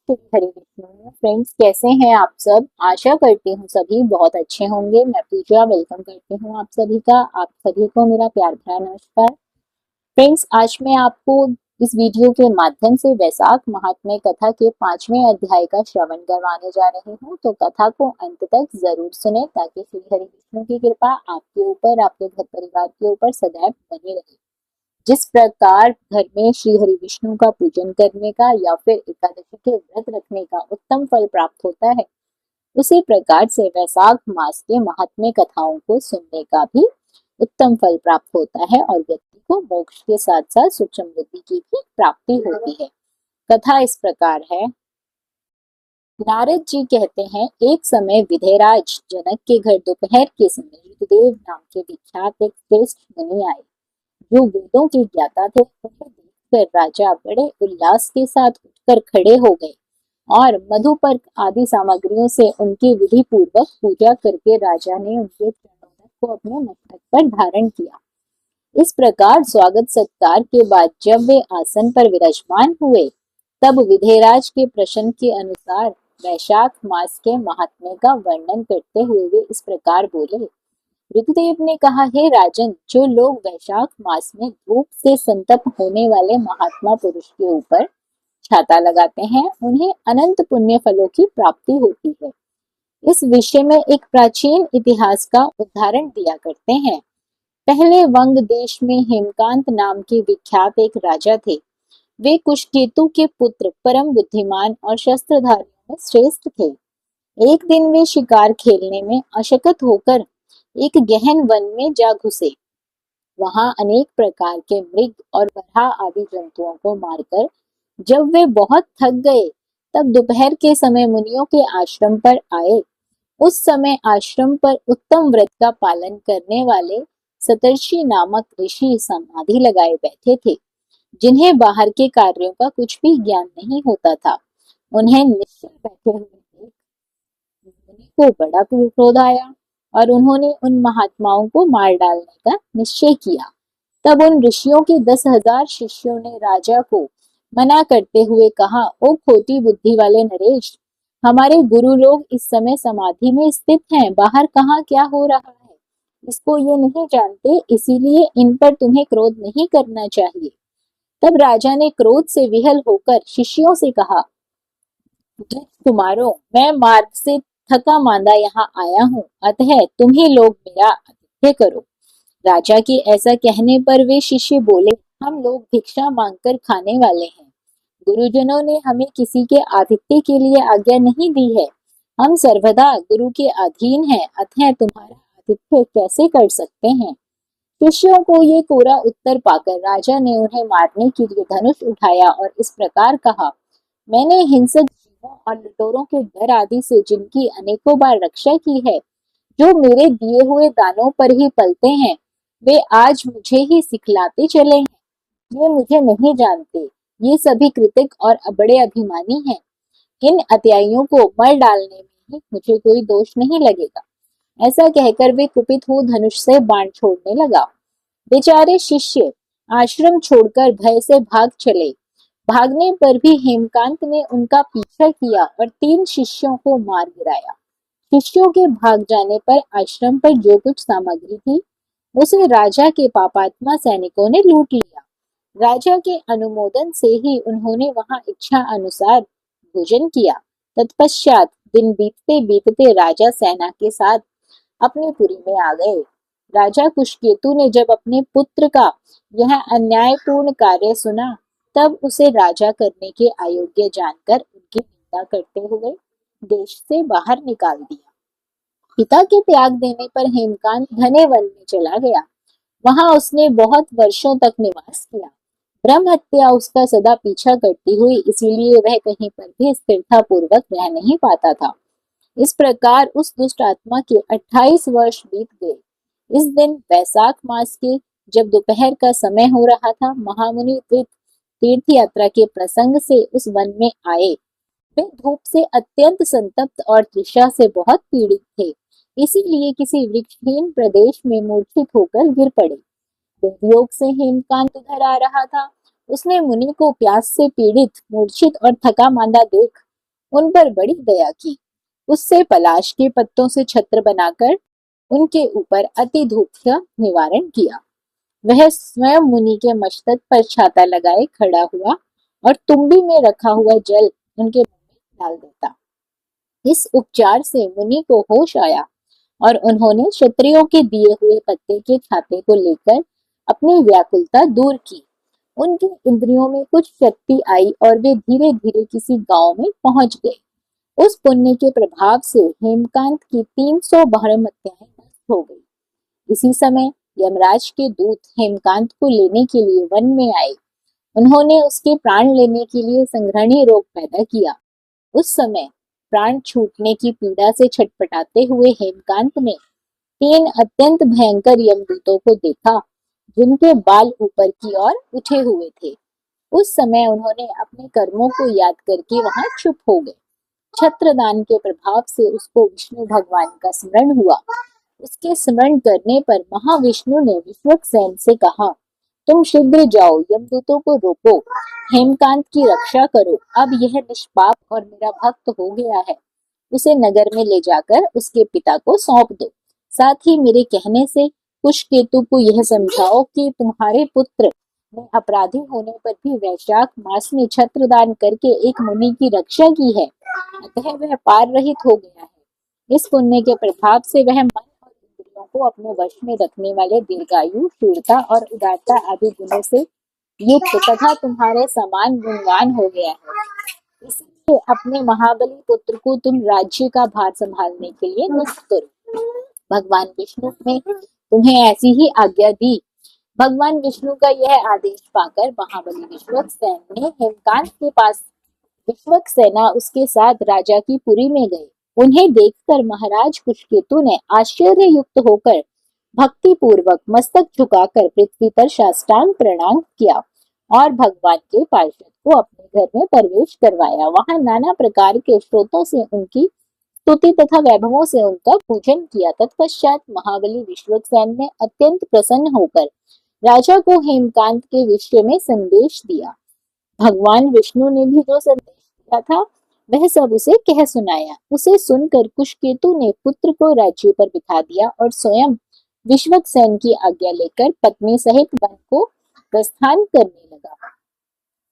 Shri Hari Vishnu. Friends, कैसे हैं आप सब? आशा करती हूँ सभी बहुत अच्छे होंगे। मैं पूजा वेलकम करती हूँ आप सभी का। आप सभी को मेरा प्यार भरा नमस्कार। फ्रेंड्स, आज मैं आपको इस वीडियो के माध्यम से वैशाख महात्म्य कथा के 5वें अध्याय का श्रवण करवाने जा रही हूँ। तो कथा को अंत तक जरूर सुने ताकि श्री हरि विष्णु की कृपा आपके ऊपर, आपके घर परिवार के ऊपर सदैव बनी रहे। जिस प्रकार घर में श्री हरि विष्णु का पूजन करने का या फिर एकादशी के व्रत रखने का उत्तम फल प्राप्त होता है, उसी प्रकार से वैशाख मास के महात्म्य कथाओं को सुनने का भी उत्तम फल प्राप्त होता है और व्यक्ति को मोक्ष के साथ साथ सुख समृद्धि की भी प्राप्ति होती है। कथा इस प्रकार है। नारद जी कहते हैं, एक समय विधेयराज जनक के घर दोपहर के समय ऋतुदेव नाम के विख्यात एक श्रेष्ठ मुनि आए, जो वेदों के ज्ञाता थे। उन्हें देखकर राजा बड़े उल्लास के साथ उठकर खड़े हो गए और मधुपर्क आदि सामग्रियों से उनकी विधि पूर्वक पूजा करके राजा ने उनके चरणों को अपने मस्तक पर धारण किया। इस प्रकार स्वागत सत्कार के बाद जब वे आसन पर विराजमान हुए, तब विधेयराज के प्रश्न के अनुसार वैशाख मास के महात्म्य का वर्णन करते हुए वे इस प्रकार बोले। ऋतुदेव ने कहा, हे राजन, जो लोग वैशाख मास में धूप से संतप्त होने वाले महात्मा पुरुष के ऊपर छाता लगाते हैं, उन्हें अनंत पुण्य फलों की प्राप्ति होती है। इस विषय में एक प्राचीन इतिहास का उदाहरण दिया करते हैं। पहले वंग देश में हेमकांत नाम के विख्यात एक राजा थे। वे कुशकेतु के पुत्र, परम बुद्धिमान और शस्त्रधारियों में श्रेष्ठ थे। एक दिन वे शिकार खेलने में अशक्त होकर एक गहन वन में जा घुसे। वहां अनेक प्रकार के मृग और बरहा आदि जंतुओं को मारकर जब वे बहुत थक गए, तब दोपहर के समय मुनियों के आश्रम पर आए। उस समय आश्रम पर उत्तम व्रत का पालन करने वाले सतर्षि नामक ऋषि समाधि लगाए बैठे थे, जिन्हें बाहर के कार्यों का कुछ भी ज्ञान नहीं होता था। उन्हें निश्चल बैठे हुए देख मुनि को बड़ा क्रोध आया और उन्होंने उन महात्माओं को मार डालने का निश्चय किया। तब उन ऋषियों के 10,000 शिष्यों ने राजा को मना करते हुए कहा, ओ खोटी बुद्धि वाले नरेश, हमारे गुरु लोग इस समय समाधि में स्थित हैं, बाहर कहाँ क्या हो रहा है इसको ये नहीं जानते, इसीलिए इन पर तुम्हें क्रोध नहीं करना चाहिए। तब राजा ने क्रोध से विहल होकर शिष्यों से कहा, कुमारों, मैं मार्ग से थका मांदा यहाँ आया हूँ, अतः तुम ही लोग मेरा आतिथ्य करो। राजा के ऐसा कहने पर वे शिष्य बोले, हम लोग भिक्षा मांगकर खाने वाले हैं। गुरुजनों ने हमें किसी के आतिथ्य के लिए आज्ञा नहीं दी है। हम सर्वदा गुरु के अधीन हैं, अतः तुम्हारा आतिथ्य कैसे कर सकते हैं? शिष्यों को ये कोरा उत्तर पाकर राजा ने उन्हें मारने के लिए धनुष उठाया और इस प्रकार कहा, मैंने हिंसक जीवों और लुटेरों के डर आदि से जिनकी अनेकों बार रक्षा की है, जो मेरे दिए हुए दानों पर ही पलते हैं, वे आज मुझे ही सिखलाते चले हैं। ये मुझे नहीं जानते, ये सभी कृतज्ञ और बड़े अभिमानी हैं। इन अत्याइयों को मर डालने में ही मुझे कोई दोष नहीं लगेगा। ऐसा कहकर वे कुपित हो धनुष से बाण छोड़ने लगा। बेचारे शिष्य आश्रम छोड़कर भय से भाग चले। भागने पर भी हेमकांत ने उनका पीछा किया और 3 शिष्यों को मार गिराया। शिष्यों के भाग जाने पर आश्रम पर जो कुछ सामग्री थी, उसे राजा के पापात्मा सैनिकों ने लूट लिया। राजा के अनुमोदन से ही उन्होंने वहां इच्छा अनुसार भोजन किया। तत्पश्चात दिन बीतते बीतते राजा सेना के साथ अपनी पुरी में आ गए। राजा कुशकेतु ने जब अपने पुत्र का यह अन्यायपूर्ण कार्य सुना, तब उसे राजा करने के अयोग्य जानकर उनकी निंदा करते हुए देश से बाहर निकाल दिया। पिता के त्याग देने पर हेमकांत घने वन में चला गया। वहां उसने बहुत वर्षों तक निवास किया। ब्रह्म हत्या उसका सदा पीछा करती हुई, इसीलिए वह कहीं पर भी स्थिरता पूर्वक रह नहीं पाता था। इस प्रकार उस दुष्ट आत्मा के 28 वर्ष बीत गए। इस दिन वैशाख मास के जब दोपहर का समय हो रहा था, महामुनि तीर्थ यात्रा के प्रसंग से उस वन में आए। वे धूप से अत्यंत संतप्त और तृषा से बहुत पीड़ित थे, इसीलिए किसी वृक्षहीन प्रदेश में मूर्छित होकर गिर पड़े। योग से हेमकांत उधर आ रहा था। उसने मुनि को प्यास से पीड़ित, मूर्छित और थका मांदा देख उन पर बड़ी दया की। उससे पलाश के पत्तों से छत्र बनाकर उनके ऊपर अति धूप का निवारण किया। वह स्वयं मुनि के मस्तक पर छाता लगाए खड़ा हुआ और तुम्बी में रखा हुआ जल उनके मुंह में डाल देता। इस उपचार से मुनि को होश आया और उन्होंने क्षत्रियों के दिए हुए पत्ते के छाते को लेकर अपनी व्याकुलता दूर की। उनकी इंद्रियों में कुछ शक्ति आई और वे धीरे धीरे किसी गांव में पहुंच गए। उस पुण्य के प्रभाव से हेमकांत की 300 बहरमत्याएं नष्ट हो गई। इसी समय यमराज के दूत हेमकांत को लेने के लिए वन में आए। उन्होंने उसके प्राण लेने के लिए संघ्राणी रोग पैदा किया। उस समय प्राण छूटने की पीड़ा से छटपटाते हुए हेमकांत ने 3 अत्यंत भयंकर यमदूतों को देखा, जिनके बाल ऊपर की ओर उठे हुए थे। उस समय उन्होंने अपने कर्मों को याद करके वहां चुप हो गए। छत्रदान के प्रभाव से उसको विष्णु भगवान का स्मरण हुआ। उसके स्मरण करने पर महाविष्णु ने विश्वक्सेन से कहा, तुम शीघ्र जाओ, यमदूतों को रोको, हेमकांत की रक्षा करो। अब यह निष्पाप और मेरा भक्त हो गया है। उसे नगर में ले जाकर उसके पिता को सौंप दो। साथ ही मेरे कहने से कुशकेतु को यह समझाओ कि तुम्हारे पुत्र ने अपराधी होने पर भी वैशाख मास में छत्रदान करके एक मुनि की रक्षा की है, अतः वह पार रहित हो गया है। इस पुण्य के प्रभाव से वह मन और इंद्रियों को अपने वश में रखने वाले दीर्घायु, शूरता और उदारता आदि गुणों से युक्त तथा तुम्हारे समान गुणवान हो गया है। इसलिए अपने महाबली पुत्र को तुम राज्य का भार संभालने के लिए नियुक्त करो। भगवान विष्णु ने तुम्हें ऐसी ही आज्ञा दी। भगवान विष्णु का यह आदेश पाकर महाबली विश्वक्सेन ने हेमकांत के पास विश्वक्सेना उसके साथ राजा की पुरी में गए। उन्हें देखकर महाराज कुशकेतु ने आश्चर्य युक्त होकर भक्ति पूर्वक मस्तक झुकाकर पृथ्वी पर साष्टांग प्रणाम किया और भगवान के पार्षद को अपने घर में प्रवेश करवाया। वहां नाना प्रकार के स्रोतों से उनकी स्तुति तथा वैभवों से उनका पूजन किया। तत्पश्चात महाबली विश्वक्सेन ने अत्यंत प्रसन्न होकर राजा को हेमकांत के विषय में संदेश दिया। भगवान विष्णु ने भी जो संदेश दिया था वह सब उसे कह सुनाया। उसे सुनकर कुशकेतु ने पुत्र को राज्य पर बिठा दिया और स्वयं विश्वक्सेन की आज्ञा लेकर पत्नी सहित वन को प्रस्थान करने लगा।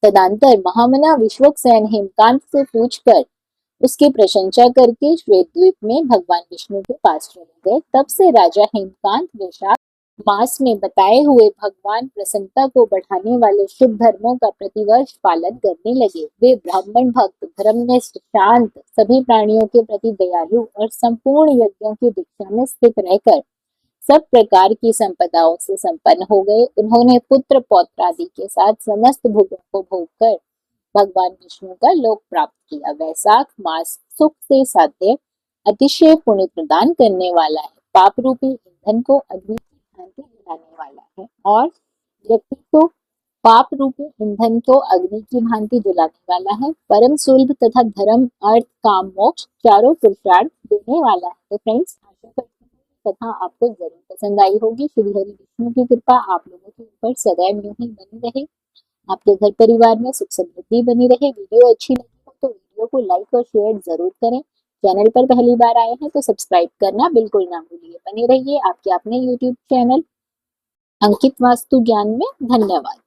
तदंतर महामना विश्वक्सेन हेमकांत से पूछकर उसकी प्रशंसा करके श्वेतद्वीप में भगवान विष्णु के पास चले गए। तब से राजा हेमकांत वैशाख मास में बताए हुए भगवान प्रसन्नता को बढ़ाने वाले शुभ धर्मों का प्रतिवर्ष पालन करने लगे। वे ब्राह्मण भक्त, धर्मनिष्ठ, शांत, सभी प्राणियों के प्रति दयालु और संपूर्ण यज्ञों की दीक्षा में स्थित रहकर सब प्रकार की संपदाओं से संपन्न हो गए। उन्होंने पुत्र पौत्र आदि के साथ समस्त भोगों को भोग कर भगवान विष्णु का लोक प्राप्त किया। वैशाख मास सुख से साध्य अतिशय पुण्य प्रदान करने वाला है, पाप रूपी ईंधन को अग्नि की भांति जलाने वाला है और व्यक्ति को पाप रूपी ईंधन को अग्नि की भांति जलाने वाला है, परम सुलभ तथा धर्म, अर्थ, काम, मोक्ष चारों पुरुषार्थ देने वाला है। तो फ्रेंड्स, आशा करती हूँ कथा आपको जरूर पसंद आई होगी। श्री हरि विष्णु की कृपा आप लोगों के ऊपर सदैव यूं ही बनी रहे, आपके घर परिवार में सुख समृद्धि बनी रहे। वीडियो अच्छी लगी हो तो वीडियो को लाइक और शेयर जरूर करें। चैनल पर पहली बार आए हैं तो सब्सक्राइब करना बिल्कुल ना भूलिए। बने रहिए आपके अपने यूट्यूब चैनल अंकित वास्तु ज्ञान में। धन्यवाद।